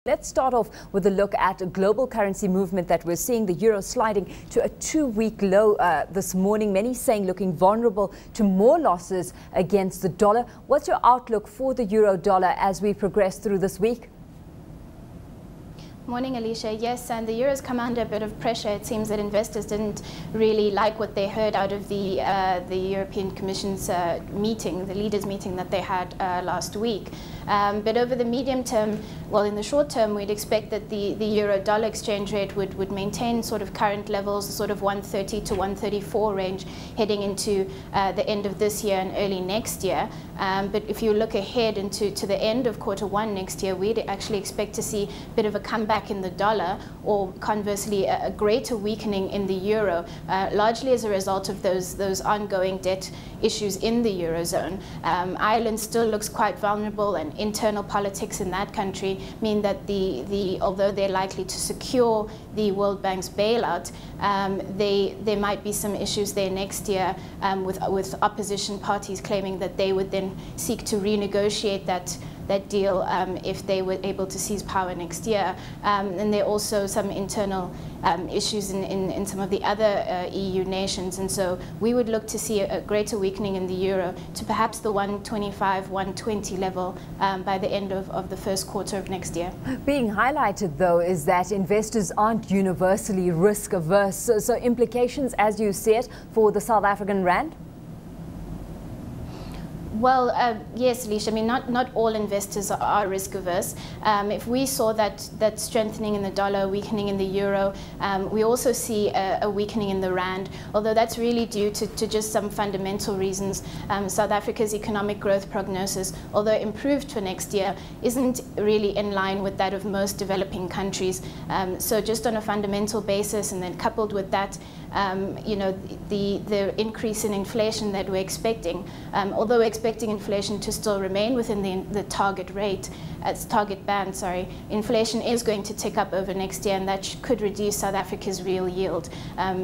Let's start off with a look at a global currency movement that we're seeing, the euro sliding to a 2-week low this morning. Many saying looking vulnerable to more losses against the dollar. What's your outlook for the euro dollar as we progress through this week? Morning, Alishia. Yes, and the euro's come under a bit of pressure. It seems that investors didn't really like what they heard out of the European Commission's meeting, the leaders' meeting that they had last week. But over the medium term, well, in the short term, we'd expect that the euro-dollar exchange rate would maintain sort of current levels, sort of 130 to 134 range, heading into the end of this year and early next year. But if you look ahead into the end of Q1 next year, we'd actually expect to see a bit of a comeback in the dollar, or conversely a greater weakening in the euro, largely as a result of those ongoing debt issues in the eurozone. Ireland still looks quite vulnerable, and internal politics in that country mean that although they're likely to secure the World Bank's bailout, there might be some issues there next year with opposition parties claiming that they would then seek to renegotiate that deal if they were able to seize power next year. And there are also some internal issues in some of the other EU nations. And so we would look to see a greater weakening in the euro to perhaps the 125, 120 level by the end of the first quarter of next year. Being highlighted, though, is that investors aren't universally risk averse. So implications, as you see it, for the South African rand? Well, yes, Alishia. I mean, not all investors are risk averse. If we saw that strengthening in the dollar, weakening in the euro, we also see a weakening in the rand, although that's really due to just some fundamental reasons. South Africa's economic growth prognosis, although improved for next year, isn't really in line with that of most developing countries. So just on a fundamental basis, and then coupled with that, you know, the increase in inflation that we're expecting, although we're expecting inflation to still remain within the target rate, target band, sorry, inflation is going to tick up over next year, and that could reduce South Africa's real yield.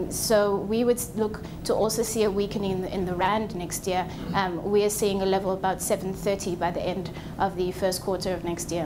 So we would look to also see a weakening in the rand next year. We are seeing a level about 730 by the end of the first quarter of next year.